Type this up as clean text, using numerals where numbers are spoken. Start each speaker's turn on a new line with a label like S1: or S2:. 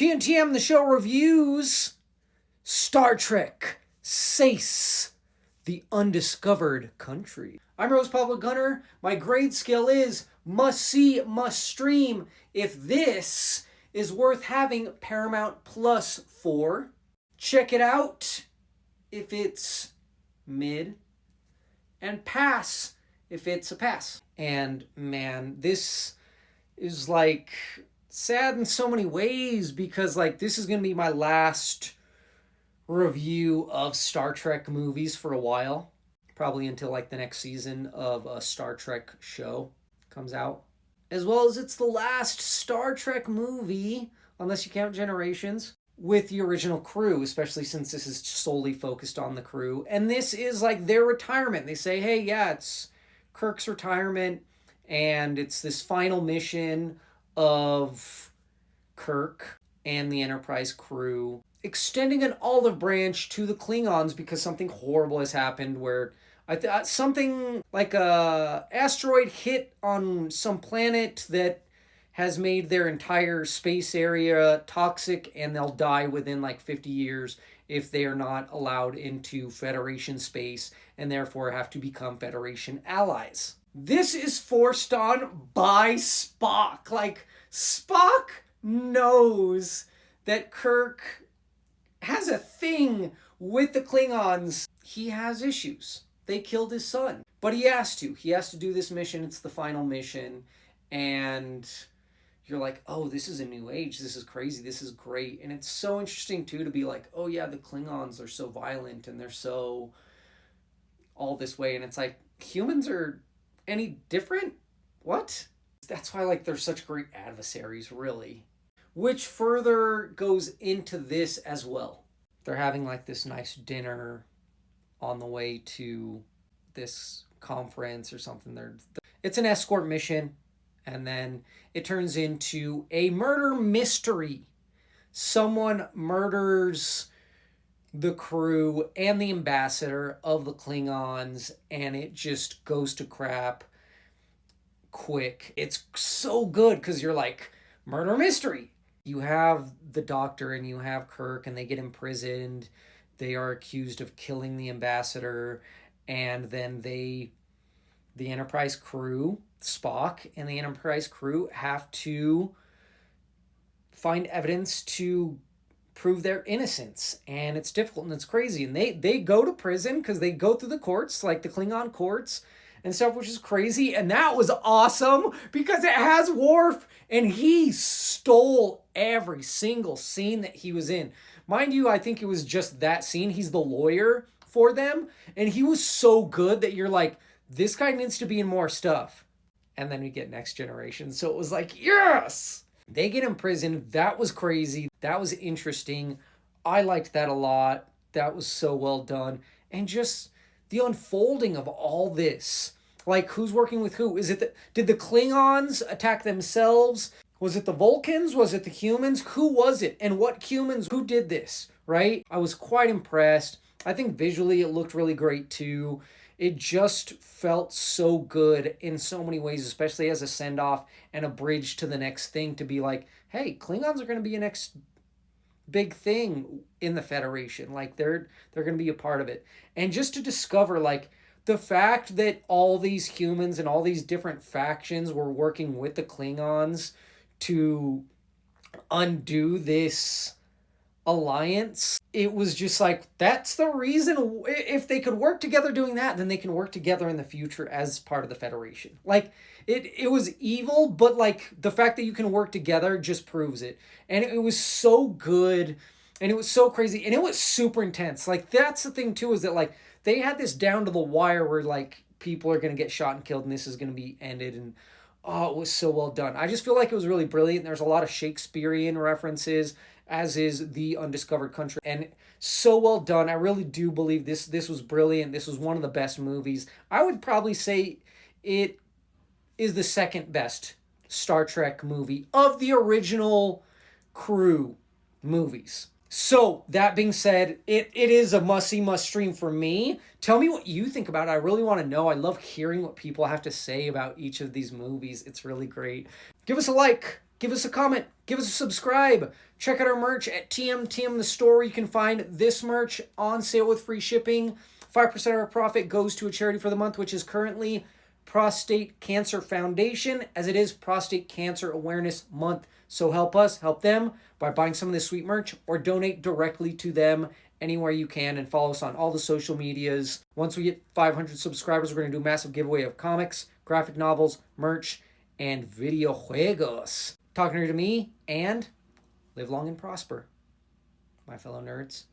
S1: TNTM, the show reviews Star Trek SACE, the Undiscovered Country. I'm your host, Pablo Gunner. My grade scale is must see, must stream. If this is worth having Paramount Plus for, check it out if it's mid, and pass if it's a pass. And man, this is like sad in so many ways because like this is going to be my last review of Star Trek movies for a while, probably until like the next season of a Star Trek show comes out, as well as it's the last Star Trek movie, unless you count Generations, with the original crew, especially since this is solely focused on the crew. And this is like their retirement. They say, hey, yeah, it's Kirk's retirement, and it's this final mission of Kirk and the Enterprise crew extending an olive branch to the Klingons because something horrible has happened where something like a asteroid hit on some planet that has made their entire space area toxic, and they'll die within like 50 years if they are not allowed into Federation space and therefore have to become Federation allies. This is forced on by Spock. Like, Spock knows that Kirk has a thing with the Klingons. He has issues. They killed his son. But he has to. He has to do this mission. It's the final mission. And you're like, oh, this is a new age. This is crazy. This is great. And it's so interesting, too, to be like, oh, yeah, the Klingons are so violent and they're so all this way. And it's like, humans are any different? What? That's why, like, they're such great adversaries, really. Which further goes into this as well. They're having, like, this nice dinner on the way to this conference or something. It's an escort mission. And then it turns into a murder mystery. Someone murders the crew and the ambassador of the Klingons, and it just goes to crap quick. It's so good because you're like, murder mystery. You have the Doctor and you have Kirk, and they get imprisoned. They are accused of killing the ambassador, and then the Enterprise crew, Spock and the Enterprise crew, have to find evidence to prove their innocence. And it's difficult and it's crazy. And they go to prison because they go through the courts, like the Klingon courts and stuff, which is crazy. And that was awesome because it has Worf, and he stole every single scene that he was in. Mind you, I think it was just that scene. He's the lawyer for them, and he was so good that you're like, this guy needs to be in more stuff. And then we get Next Generation. So it was like, yes! They get imprisoned. That was crazy. That was interesting. I liked that a lot. That was so well done. And just the unfolding of all this. Like, who's working with who? Did the Klingons attack themselves? Was it the Vulcans? Was it the humans? Who was it? And what humans? Who did this? Right? I was quite impressed. I think visually it looked really great too. It just felt so good in so many ways, especially as a send-off and a bridge to the next thing, to be like, hey, Klingons are going to be a next big thing in the Federation. Like, they're going to be a part of it. And just to discover, like, the fact that all these humans and all these different factions were working with the Klingons to undo this alliance, it was just like, that's the reason. If they could work together doing that, then they can work together in the future as part of the Federation. Like, it was evil, but like the fact that you can work together just proves it. And it was so good, and it was so crazy, and it was super intense. Like, that's the thing too, is that like they had this down to the wire where like people are going to get shot and killed and this is going to be ended. And oh, it was so well done. I just feel like it was really brilliant. There's a lot of Shakespearean references, as is the Undiscovered Country, and so well done. I really do believe this was brilliant. This was one of the best movies. I would probably say it is the second best Star Trek movie of the original crew movies. So, that being said, it is a must-see, must-stream for me. Tell me what you think about it. I really want to know. I love hearing what people have to say about each of these movies. It's really great. Give us a like. Give us a comment. Give us a subscribe. Check out our merch at TM the store. You can find this merch on sale with free shipping. 5% of our profit goes to a charity for the month, which is currently Prostate Cancer Foundation, as it is Prostate Cancer Awareness Month. So help us, help them by buying some of this sweet merch or donate directly to them anywhere you can, and follow us on all the social medias. Once we get 500 subscribers, we're going to do a massive giveaway of comics, graphic novels, merch, and videojuegos. Talking to me, and live long and prosper, my fellow nerds.